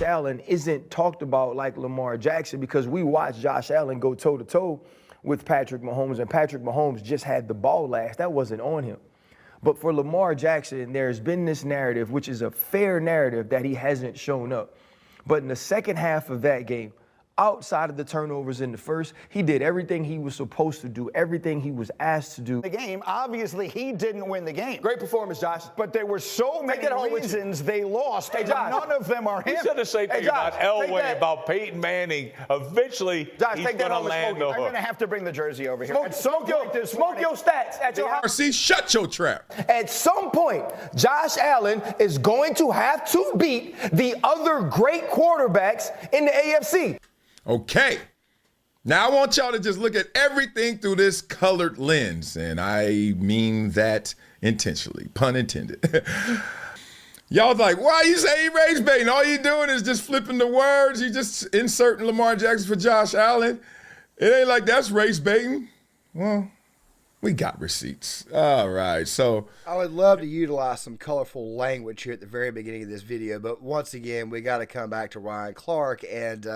Josh Allen isn't talked about like Lamar Jackson because we watched Josh Allen go toe-to-toe with Patrick Mahomes, and Patrick Mahomes just had the ball last. That wasn't on him. But for Lamar Jackson, there's been this narrative, which is a fair narrative, that he hasn't shown up. But in the second half of that game, outside of the turnovers in the first, he did everything he was supposed to do, everything he was asked to do. The game, obviously, he didn't win the game. Great performance, Josh. But there were so many reasons they lost, and Josh, none of them are him. You said the same thing about Elway, about Peyton Manning. Eventually, Josh, he's going to land the hook. I'm going to have to bring the jersey over here. Smoke your stats at your house. RC, shut your trap. At some point, Josh Allen is going to have to beat the other great quarterbacks in the AFC. Okay. Now I want y'all to just look at everything through this colored lens, and I mean that intentionally, pun intended. Y'all like, why you say race baiting? All you doing is just flipping the words. You just inserting Lamar Jackson for Josh Allen. It ain't like that's race baiting. Well, we got receipts. All right, so. I would love to utilize some colorful language here at the very beginning of this video, but once again, we got to come back to Ryan Clark and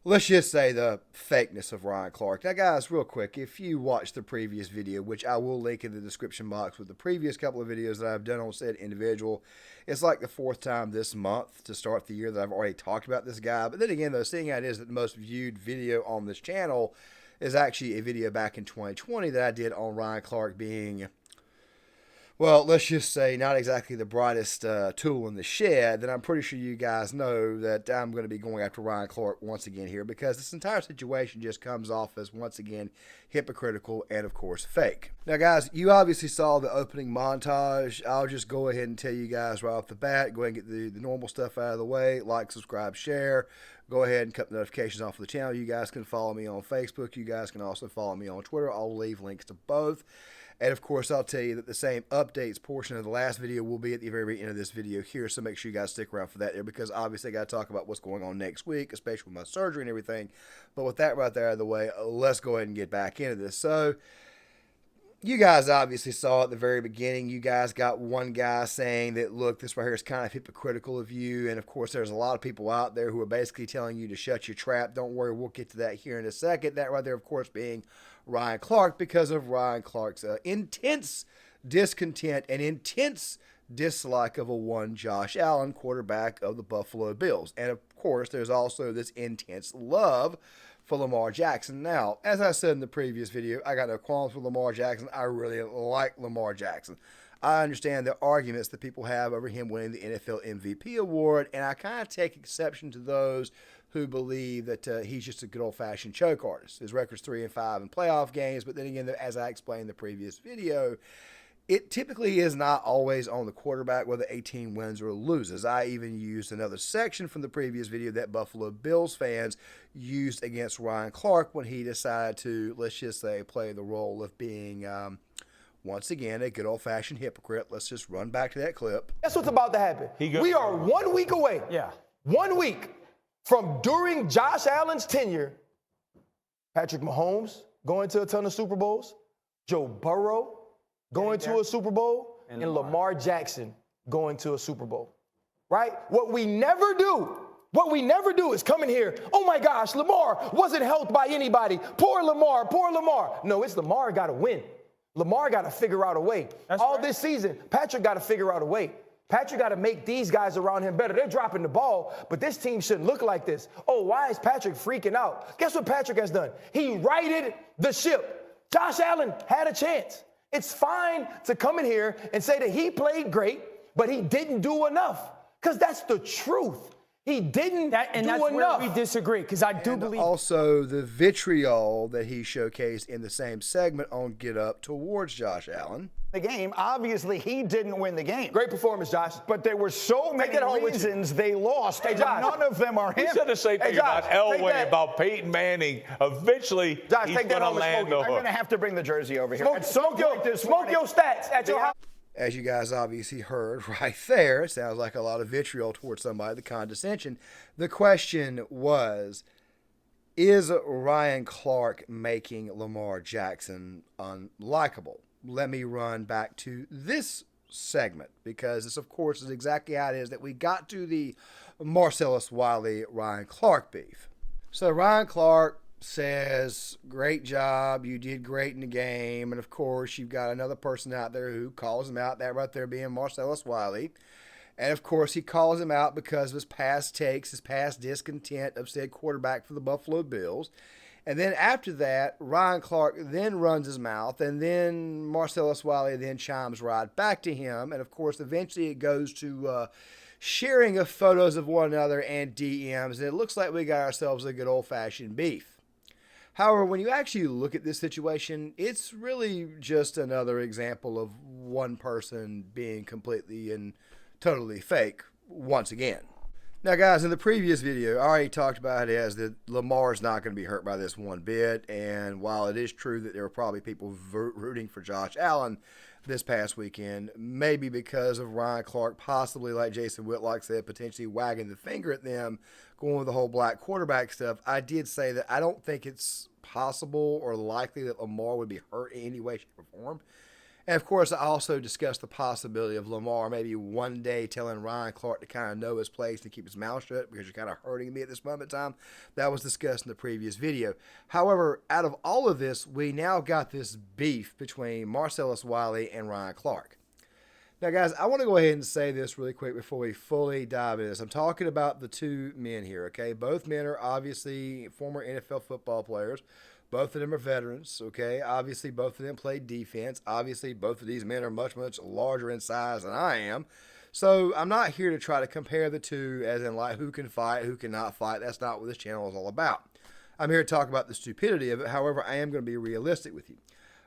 let's just say the fakeness of Ryan Clark. Now, guys, real quick, if you watched the previous video, which I will link in the description box with the previous couple of videos that I've done on said individual, it's like the fourth time this month to start the year that I've already talked about this guy. But then again, though, seeing how it is that the most viewed video on this channel is actually a video back in 2020 that I did on Ryan Clark being, well, let's just say not exactly the brightest tool in the shed, then I'm pretty sure you guys know that I'm going to be going after Ryan Clark once again here because this entire situation just comes off as, once again, hypocritical and, of course, fake. Now, guys, you obviously saw the opening montage. I'll just go ahead and tell you guys right off the bat, go ahead and get the normal stuff out of the way, like, subscribe, share. Go ahead and cut the notifications off of the channel. You guys can follow me on Facebook. You guys can also follow me on Twitter. I'll leave links to both. And, of course, I'll tell you that the same updates portion of the last video will be at the very end of this video here, so make sure you guys stick around for that there because, obviously, I got to talk about what's going on next week, especially with my surgery and everything. But with that right there out of the way, let's go ahead and get back into this. So, you guys obviously saw at the very beginning, you guys got one guy saying that, look, this right here is kind of hypocritical of you. And, of course, there's a lot of people out there who are basically telling you to shut your trap. Don't worry, we'll get to that here in a second. That right there, of course, being Ryan Clark because of Ryan Clark's intense discontent and intense dislike of a one Josh Allen, quarterback of the Buffalo Bills. And, of course, there's also this intense love for Lamar Jackson. Now, as I said in the previous video, I got no qualms with Lamar Jackson. I really like Lamar Jackson. I understand the arguments that people have over him winning the NFL MVP award, and I kind of take exception to those who believe that he's just a good old-fashioned choke artist. His record's 3-5 in playoff games, but then again, as I explained in the previous video, it typically is not always on the quarterback whether a team wins or loses. I even used another section from the previous video that Buffalo Bills fans used against Ryan Clark when he decided to, let's just say, play the role of being, once again, a good old-fashioned hypocrite. Let's just run back to that clip. That's what's about to happen. We are 1 week away. 1 week from during Josh Allen's tenure, Patrick Mahomes going to a ton of Super Bowls, Joe Burrow going to a Super Bowl, and Lamar Jackson going to a Super Bowl, right? What we never do is come in here, oh my gosh, Lamar wasn't helped by anybody. Poor Lamar, poor Lamar. No, it's Lamar got to win. Lamar got to figure out a way. This season, Patrick got to figure out a way. Patrick got to make these guys around him better. They're dropping the ball, but this team shouldn't look like this. Oh, why is Patrick freaking out? Guess what Patrick has done? He righted the ship. Josh Allen had a chance. It's fine to come in here and say that he played great, but he didn't do enough, because that's the truth. He didn't do enough. And that's where we disagree, because I do believe. Also, the vitriol that he showcased in the same segment on Get Up towards Josh Allen. The game, obviously, he didn't win the game. Great performance, Josh. But there were so many reasons they lost, and none of them are him. You said the same thing about Elway, about Peyton Manning. Eventually, he's going to land the hook. I'm going to have to bring the jersey over here. Smoke your stats at your house. As you guys obviously heard right there, it sounds like a lot of vitriol towards somebody, the condescension. The question was, is Ryan Clark making Lamar Jackson unlikable? Let me run back to this segment, because this, of course, is exactly how it is that we got to the Marcellus Wiley Ryan Clark beef. So Ryan Clark says, great job, you did great in the game, and of course you've got another person out there who calls him out, that right there being Marcellus Wiley. And of course he calls him out because of his past takes, his past discontent of said quarterback for the Buffalo Bills. And then after that, Ryan Clark then runs his mouth, and then Marcellus Wiley then chimes right back to him. And of course, eventually it goes to sharing of photos of one another and DMs, and it looks like we got ourselves a good old-fashioned beef. However, when you actually look at this situation, it's really just another example of one person being completely and totally fake once again. Now, guys, in the previous video, I already talked about it as that Lamar's not going to be hurt by this one bit, and while it is true that there were probably people rooting for Josh Allen this past weekend, maybe because of Ryan Clark possibly, like Jason Whitlock said, potentially wagging the finger at them, going with the whole black quarterback stuff, I did say that I don't think it's possible or likely that Lamar would be hurt in any way, shape, or form. And of course, I also discussed the possibility of Lamar maybe one day telling Ryan Clark to kind of know his place and keep his mouth shut because you're kind of hurting me at this moment in time. That was discussed in the previous video. However, out of all of this, we now got this beef between Marcellus Wiley and Ryan Clark. Now, guys, I want to go ahead and say this really quick before we fully dive into this. I'm talking about the two men here, okay? Both men are obviously former NFL football players. Both of them are veterans, okay? Obviously, both of them played defense. Obviously, both of these men are much, much larger in size than I am. So I'm not here to try to compare the two as in like who can fight, who cannot fight. That's not what this channel is all about. I'm here to talk about the stupidity of it. However, I am going to be realistic with you.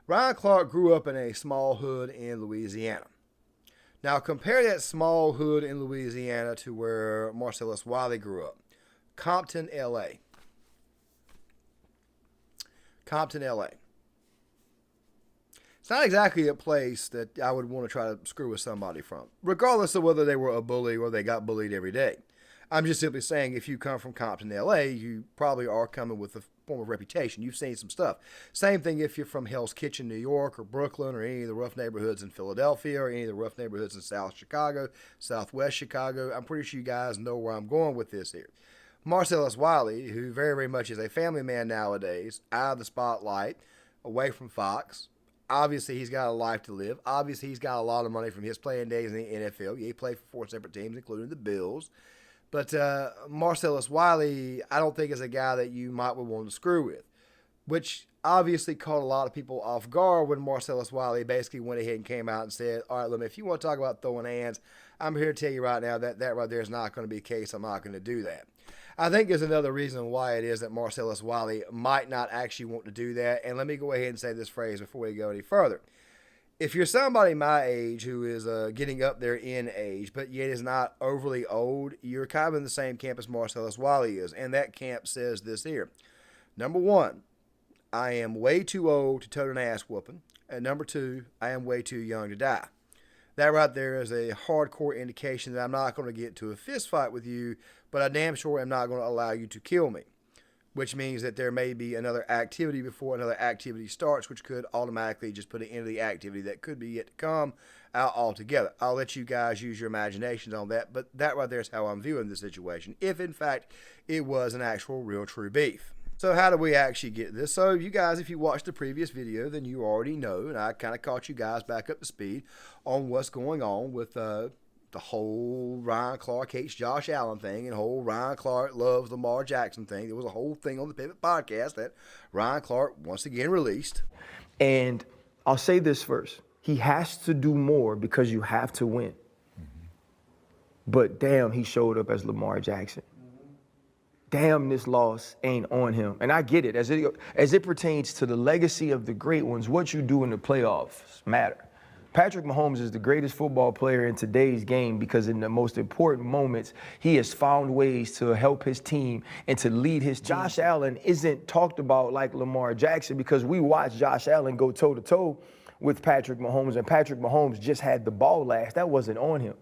Ryan Clark grew up in a small hood in Louisiana. Now, compare that small hood in Louisiana to where Marcellus Wiley grew up. Compton, L.A. Compton, L.A. It's not exactly a place that I would want to try to screw with somebody from, regardless of whether they were a bully or they got bullied every day. I'm just simply saying if you come from Compton, L.A., you probably are coming with a form of reputation. You've seen some stuff. Same thing if you're from Hell's Kitchen, New York, or Brooklyn, or any of the rough neighborhoods in Philadelphia, or any of the rough neighborhoods in South Chicago, Southwest Chicago. I'm pretty sure you guys know where I'm going with this here. Marcellus Wiley, who very, very much is a family man nowadays, out of the spotlight, away from Fox. Obviously, he's got a life to live. Obviously, he's got a lot of money from his playing days in the NFL. He played for 4 separate teams, including the Bills. But Marcellus Wiley, I don't think is a guy that you might want to screw with, which obviously caught a lot of people off guard when Marcellus Wiley basically went ahead and came out and said, all right, if you want to talk about throwing hands, I'm here to tell you right now that right there is not going to be the case. I'm not going to do that. I think there's another reason why it is that Marcellus Wiley might not actually want to do that. And let me go ahead and say this phrase before we go any further. If you're somebody my age who is getting up there in age, but yet is not overly old, you're kind of in the same camp as Marcellus Wiley is. And that camp says this here. Number one, I am way too old to tote an ass whooping. And number two, I am way too young to die. That right there is a hardcore indication that I'm not going to get into a fist fight with you, but I damn sure am not going to allow you to kill me, which means that there may be another activity before another activity starts, which could automatically just put an end to the activity that could be yet to come out altogether. I'll let you guys use your imaginations on that, but that right there is how I'm viewing the situation, if in fact it was an actual real true beef. So how do we actually get this? So you guys, if you watched the previous video, then you already know, and I kind of caught you guys back up to speed on what's going on with the whole Ryan Clark hates Josh Allen thing and whole Ryan Clark loves Lamar Jackson thing. There was a whole thing on the Pivot podcast that Ryan Clark once again released. And I'll say this first. He has to do more because you have to win. But damn, he showed up as Lamar Jackson. Damn, this loss ain't on him. And I get it. As it pertains to the legacy of the great ones, what you do in the playoffs matter. Patrick Mahomes is the greatest football player in today's game because in the most important moments, he has found ways to help his team and to lead his team. Josh Allen isn't talked about like Lamar Jackson because we watched Josh Allen go toe-to-toe with Patrick Mahomes, and Patrick Mahomes just had the ball last. That wasn't on him.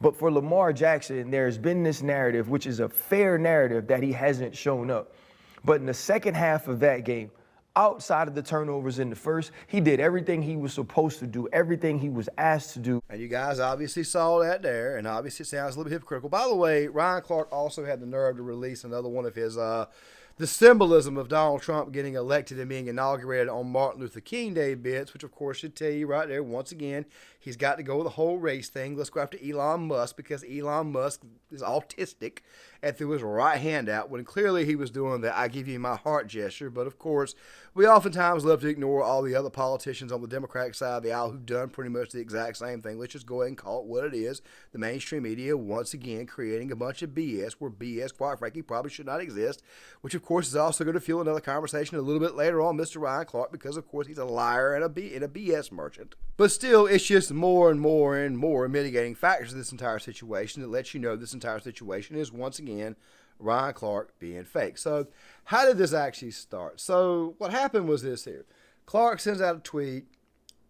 But for Lamar Jackson, there's been this narrative, which is a fair narrative, that he hasn't shown up. But in the second half of that game, outside of the turnovers in the first, he did everything he was supposed to do, everything he was asked to do. And you guys obviously saw that there, and obviously it sounds a little bit hypocritical. By the way, Ryan Clark also had the nerve to release another one of his the symbolism of Donald Trump getting elected and being inaugurated on Martin Luther King Day bits, which of course should tell you right there, once again, he's got to go with the whole race thing. Let's go after Elon Musk because Elon Musk is autistic and threw his right hand out when clearly he was doing the I give you my heart gesture. But of course, we oftentimes love to ignore all the other politicians on the Democratic side of the aisle who've done pretty much the exact same thing. Let's just go ahead and call it what it is. The mainstream media, once again, creating a bunch of BS where BS, quite frankly, probably should not exist, which of course is also going to fuel another conversation a little bit later on, Mr. Ryan Clark, because of course he's a liar and a BS merchant. But still, it's just more and more and more mitigating factors of this entire situation that lets you know this entire situation is, once again, Ryan Clark being fake. So how did this actually start? So what happened was this here. Clark sends out a tweet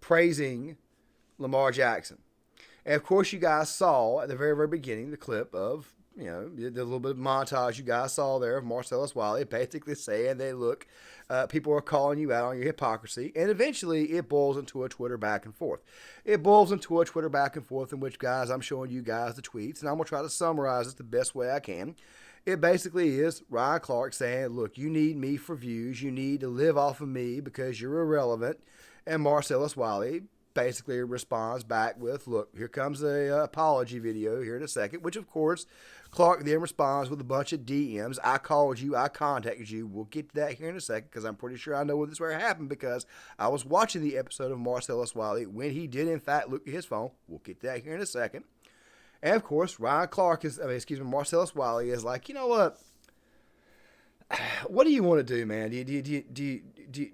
praising Lamar Jackson. And of course you guys saw at the very, very beginning the clip of, you know, the little bit of montage you guys saw there of Marcellus Wiley basically saying, they look, people are calling you out on your hypocrisy. And eventually it boils into a Twitter back and forth. It boils into a Twitter back and forth in which, guys, I'm showing you guys the tweets, and I'm going to try to summarize it the best way I can. It basically is Ryan Clark saying, look, you need me for views. You need to live off of me because you're irrelevant. And Marcellus Wiley basically responds back with, look, here comes a apology video here in a second, which of course Clark then responds with a bunch of DMs. I called you. I contacted you. We'll get to that here in a second because I'm pretty sure I know what this where happened because I was watching the episode of Marcellus Wiley when he did in fact look at his phone. We'll get to that here in a second. And of course, Marcellus Wiley is like, you know what? What do you want to do, man? Do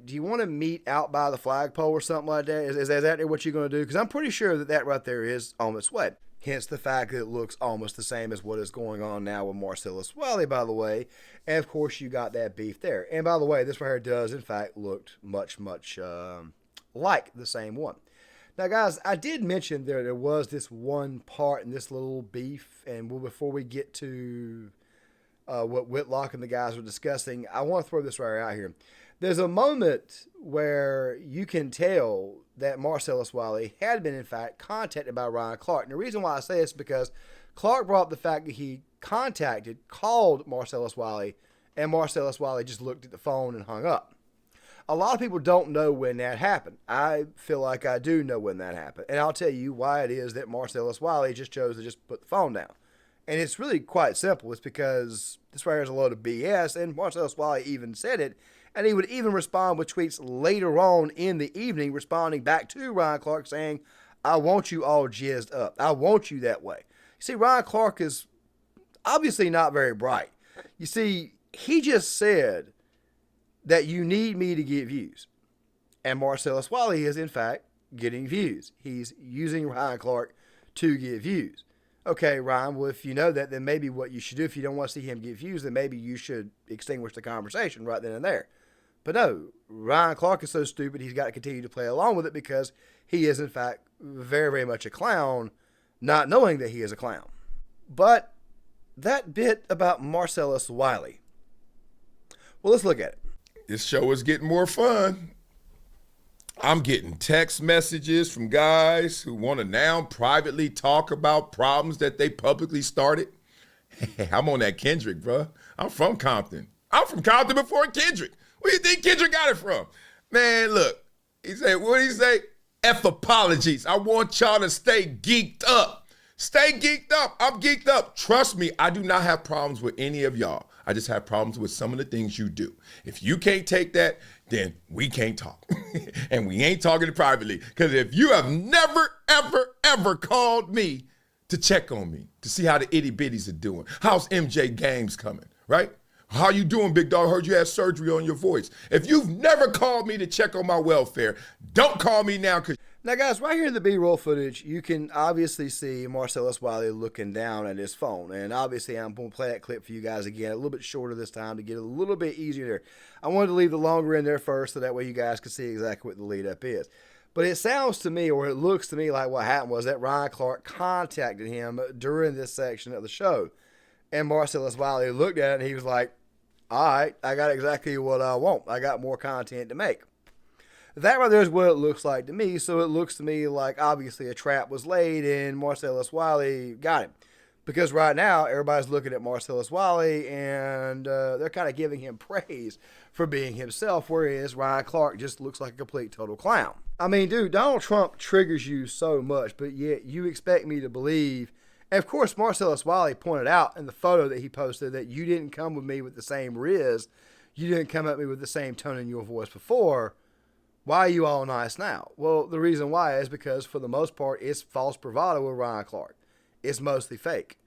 you want to meet out by the flagpole or something like that? Is that what you're going to do? Because I'm pretty sure that right there is almost what? Hence the fact that it looks almost the same as what is going on now with Marcellus Wiley, by the way. And of course, you got that beef there. And by the way, this right here does, in fact, look much like the same one. Now, guys, I did mention there was this one part in this little beef, and before we get to what Whitlock and the guys were discussing, I want to throw this right out here. There's a moment where you can tell that Marcellus Wiley had been, in fact, contacted by Ryan Clark. And the reason why I say this is because Clark brought up the fact that he called Marcellus Wiley, and Marcellus Wiley just looked at the phone and hung up. A lot of people don't know when that happened. I feel like I do know when that happened. And I'll tell you why it is that Marcellus Wiley just chose to just put the phone down. And it's really quite simple. It's because this right here is a load of BS, and Marcellus Wiley even said it. And he would even respond with tweets later on in the evening, responding back to Ryan Clark saying, I want you all jizzed up. I want you that way. You see, Ryan Clark is obviously not very bright. You see, he just said that you need me to get views. And Marcellus Wiley is, in fact, getting views. He's using Ryan Clark to get views. Okay, Ryan, well, if you know that, then maybe what you should do, if you don't want to see him get views, then maybe you should extinguish the conversation right then and there. But no, Ryan Clark is so stupid, he's got to continue to play along with it because he is, in fact, very, very much a clown, not knowing that he is a clown. But that bit about Marcellus Wiley, well, let's look at it. This show is getting more fun. I'm getting text messages from guys who want to now privately talk about problems that they publicly started. I'm on that Kendrick, bro. I'm from Compton. I'm from Compton before Kendrick. Where do you think Kendrick got it from? Man, look. He said, what did he say? F apologies. I want y'all to stay geeked up. Stay geeked up. I'm geeked up. Trust me, I do not have problems with any of y'all. I just have problems with some of the things you do. If you can't take that, then we can't talk. And we ain't talking privately. Because if you have never, ever, ever called me to check on me, to see how the itty bitties are doing, how's MJ Games coming, right? How you doing, big dog? Heard you had surgery on your voice. If you've never called me to check on my welfare, don't call me now. Now, guys, right here in the B-roll footage, you can obviously see Marcellus Wiley looking down at his phone. And obviously, I'm going to play that clip for you guys again, a little bit shorter this time to get it a little bit easier there. I wanted to leave the longer in there first so that way you guys can see exactly what the lead-up is. But it sounds to me, or it looks to me like what happened was that Ryan Clark contacted him during this section of the show. And Marcellus Wiley looked at it and he was like, all right, I got exactly what I want. I got more content to make. That right there is what it looks like to me. So it looks to me like obviously a trap was laid and Marcellus Wiley got him. Because right now everybody's looking at Marcellus Wiley and they're kind of giving him praise for being himself, whereas Ryan Clark just looks like a complete total clown. I mean, dude, Donald Trump triggers you so much, but yet you expect me to believe. And of course, Marcellus Wiley pointed out in the photo that he posted that you didn't come with me with the same riz. You didn't come at me with the same tone in your voice before. Why are you all nice now? Well, the reason why is because for the most part, it's false bravado with Ryan Clark. It's mostly fake.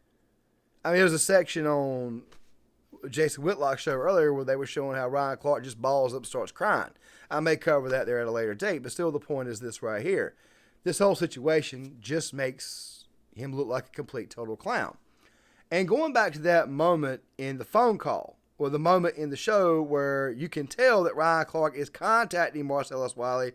I mean, there was a section on Jason Whitlock's show earlier where they were showing how Ryan Clark just balls up and starts crying. I may cover that there at a later date, but still the point is this right here. This whole situation just makes him look like a complete total clown. And going back to that moment in the phone call, or the moment in the show where you can tell that Ryan Clark is contacting Marcellus Wiley,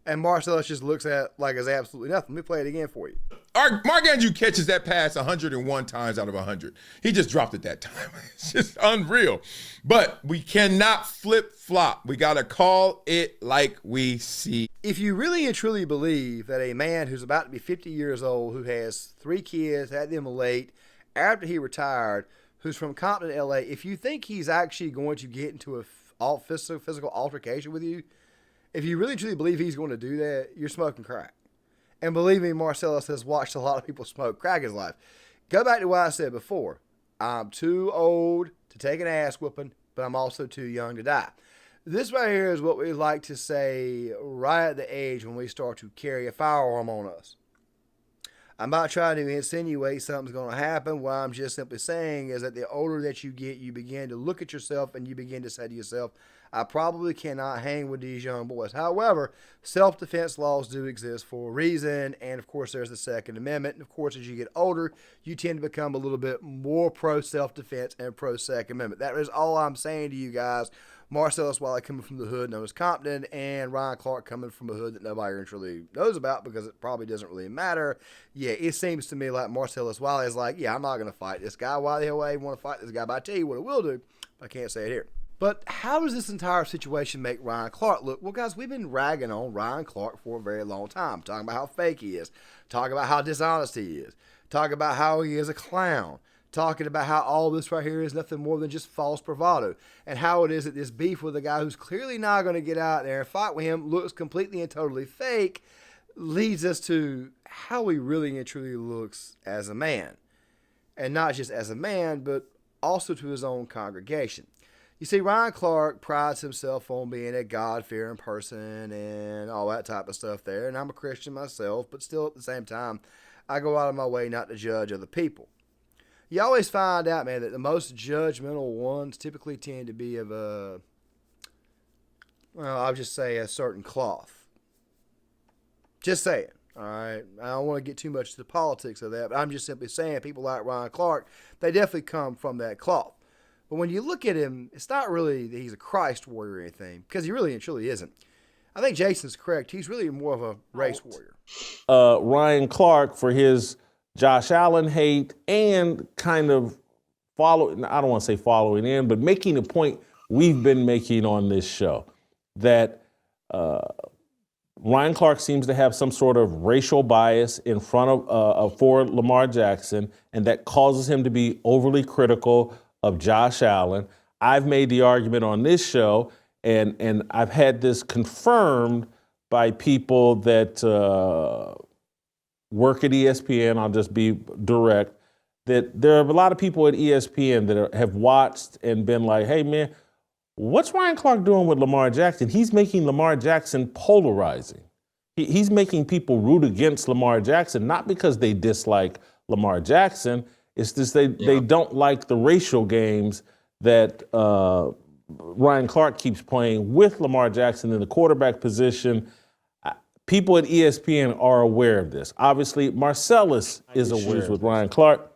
and Marcellus just looks at it like it's absolutely nothing. Let me play it again for you. Mark Andrew catches that pass 101 times out of 100. He just dropped it that time. It's just unreal. But we cannot flip-flop. We got to call it like we see. If you really and truly believe that a man who's about to be 50 years old, who has 3 kids, had them late, after he retired, who's from Compton, LA, if you think he's actually going to get into a physical altercation with you, if you really truly believe he's going to do that, you're smoking crack. And believe me, Marcellus has watched a lot of people smoke crack in his life. Go back to what I said before. I'm too old to take an ass whooping, but I'm also too young to die. This right here is what we like to say right at the age when we start to carry a firearm on us. I'm not trying to insinuate something's going to happen. What I'm just simply saying is that the older that you get, you begin to look at yourself and you begin to say to yourself, I probably cannot hang with these young boys. However, self-defense laws do exist for a reason. And, of course, there's the Second Amendment. And, of course, as you get older, you tend to become a little bit more pro-self-defense and pro-Second Amendment. That is all I'm saying to you guys. Marcellus Wiley coming from the hood known as Compton, and Ryan Clark coming from a hood that nobody really knows about because it probably doesn't really matter. Yeah, it seems to me like Marcellus Wiley is like, yeah, I'm not going to fight this guy. Why the hell would I want to fight this guy? But I tell you what it will do. I can't say it here. But how does this entire situation make Ryan Clark look? Well, guys, we've been ragging on Ryan Clark for a very long time, talking about how fake he is, talking about how dishonest he is, talking about how he is a clown, talking about how all this right here is nothing more than just false bravado, and how it is that this beef with a guy who's clearly not going to get out there and fight with him looks completely and totally fake, leads us to how he really and truly looks as a man. And not just as a man, but also to his own congregation. You see, Ryan Clark prides himself on being a God-fearing person and all that type of stuff there, and I'm a Christian myself, but still at the same time, I go out of my way not to judge other people. You always find out, man, that the most judgmental ones typically tend to be of a, well, I'll just say a certain cloth. Just saying, all right? I don't want to get too much to the politics of that, but I'm just simply saying people like Ryan Clark, they definitely come from that cloth. But when you look at him, it's not really that he's a Christ warrior or anything, because he really and truly isn't. I think Jason's correct. He's really more of a race warrior. Ryan Clark, for his Josh Allen hate and kind of following, I don't want to say following in, but making a point we've been making on this show, that Ryan Clark seems to have some sort of racial bias in front of for Lamar Jackson, and that causes him to be overly critical of Josh Allen. I've made the argument on this show, and I've had this confirmed by people that work at ESPN, I'll just be direct, that there are a lot of people at ESPN that have watched and been like, hey man, what's Ryan Clark doing with Lamar Jackson? He's making Lamar Jackson polarizing. He's making people root against Lamar Jackson, not because they dislike Lamar Jackson, it's just they don't like the racial games that Ryan Clark keeps playing with Lamar Jackson in the quarterback position. People at ESPN are aware of this. Obviously, Marcellus is aware with Ryan Clark.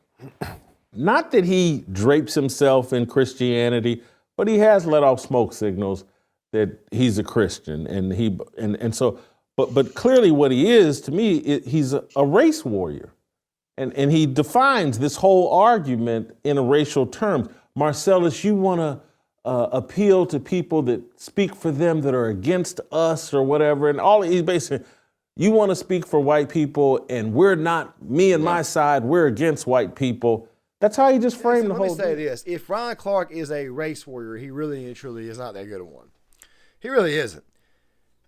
Not that he drapes himself in Christianity, but he has let off smoke signals that he's a Christian, and so. But clearly, what he is to me, he's a race warrior. And he defines this whole argument in a racial terms. Marcellus, you want appeal to people that speak for them that are against us or whatever. And all he's basically, you want to speak for white people, and we're not, me and my side, we're against white people. That's how he just framed the whole thing. Let me say this. If Ryan Clark is a race warrior, he really and truly is not that good at one. He really isn't.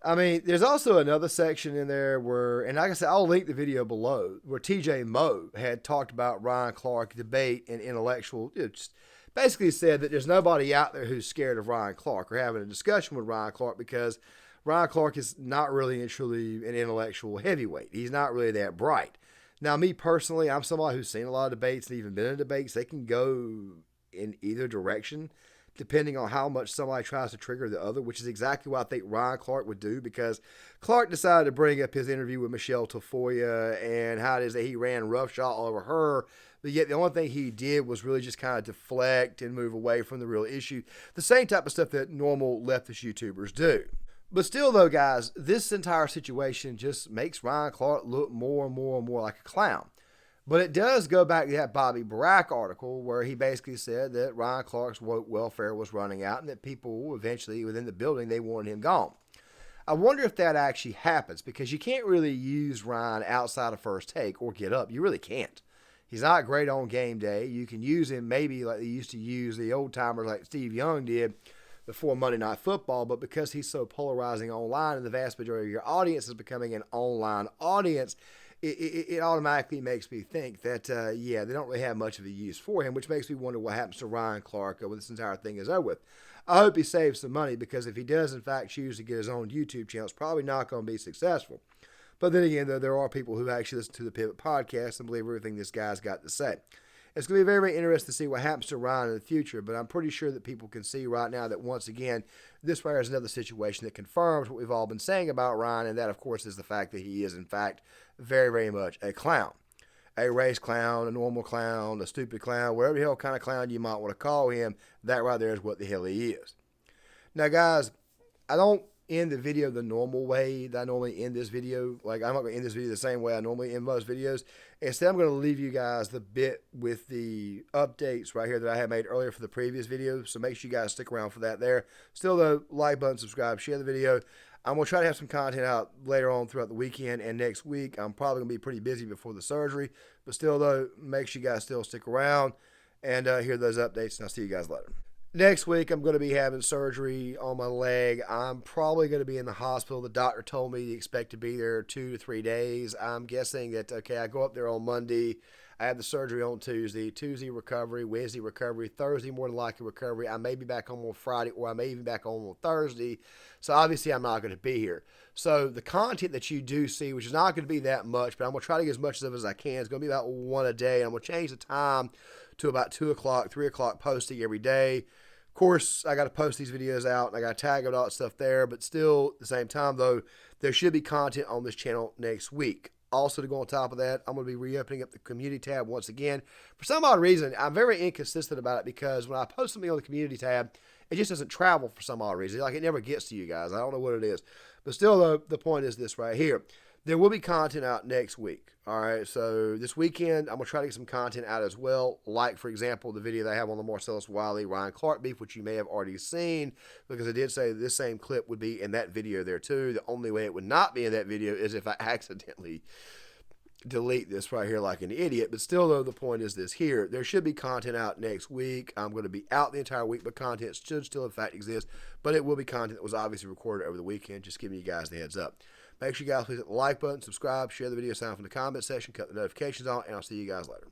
I mean, there's also another section in there where, and like I said, I'll link the video below, where TJ Moe had talked about Ryan Clark debate and intellectual, just basically said that there's nobody out there who's scared of Ryan Clark or having a discussion with Ryan Clark because Ryan Clark is not really and truly an intellectual heavyweight. He's not really that bright. Now, me personally, I'm somebody who's seen a lot of debates and even been in debates. They can go in either direction depending on how much somebody tries to trigger the other, which is exactly what I think Ryan Clark would do, because Clark decided to bring up his interview with Michelle Tafoya and how it is that he ran roughshod all over her, but yet the only thing he did was really just kind of deflect and move away from the real issue. The same type of stuff that normal leftist YouTubers do. But still, though, guys, this entire situation just makes Ryan Clark look more and more and more like a clown. But it does go back to that Bobby Barack article where he basically said that Ryan Clark's woke welfare was running out and that people eventually within the building, they wanted him gone. I wonder if that actually happens, because you can't really use Ryan outside of First Take or Get Up. You really can't. He's not great on game day. You can use him maybe like they used to use the old timers like Steve Young did before Monday Night Football, but because he's so polarizing online and the vast majority of your audience is becoming an online audience, it automatically makes me think that, they don't really have much of a use for him, which makes me wonder what happens to Ryan Clark when this entire thing is over with. I hope he saves some money, because if he does, in fact, choose to get his own YouTube channel, it's probably not going to be successful. But then again, though, there are people who actually listen to the Pivot podcast and believe everything this guy's got to say. It's going to be very, very interesting to see what happens to Ryan in the future, but I'm pretty sure that people can see right now that, once again, this right here is another situation that confirms what we've all been saying about Ryan, and that, of course, is the fact that he is, in fact, very, very much a clown. A race clown, a normal clown, a stupid clown, whatever the hell kind of clown you might want to call him, that right there is what the hell he is. Now, guys, I don't end the video the normal way that I normally end this video. Like, I'm not going to end this video the same way I normally end most videos. Instead, I'm going to leave you guys the bit with the updates right here that I had made earlier for the previous video. So make sure you guys stick around for that there. Still, though, like button, subscribe, share the video. I'm going to try to have some content out later on throughout the weekend and next week. I'm probably going to be pretty busy before the surgery. But still, though, make sure you guys still stick around and hear those updates. And I'll see you guys later. Next week, I'm going to be having surgery on my leg. I'm probably going to be in the hospital. The doctor told me to expect to be there 2 to 3 days. I'm guessing that, okay, I go up there on Monday. I have the surgery on Tuesday. Tuesday recovery, Wednesday recovery, Thursday more than likely recovery. I may be back home on Friday, or I may even be back home on Thursday. So obviously I'm not going to be here. So the content that you do see, which is not going to be that much, but I'm going to try to get as much of it as I can. It's going to be about one a day. I'm going to change the time to about 2 o'clock, 3 o'clock posting every day. Of course, I got to post these videos out, and I got to tag all that stuff there, but still, at the same time, though, there should be content on this channel next week. Also, to go on top of that, I'm going to be reopening up the community tab once again. For some odd reason, I'm very inconsistent about it, because when I post something on the community tab, it just doesn't travel for some odd reason. Like, it never gets to you guys. I don't know what it is. But still, though, the point is this right here. There will be content out next week. All right, so this weekend, I'm going to try to get some content out as well. Like, for example, the video that I have on the Marcellus, Wiley, Ryan Clark beef, which you may have already seen, because I did say this same clip would be in that video there too. The only way it would not be in that video is if I accidentally delete this right here like an idiot. But still, though, the point is this here. There should be content out next week. I'm going to be out the entire week, but content should still, in fact, exist. But it will be content that was obviously recorded over the weekend. Just giving you guys the heads up. Make sure you guys please hit the like button, subscribe, share the video, sign up in the comment section, cut the notifications on, and I'll see you guys later.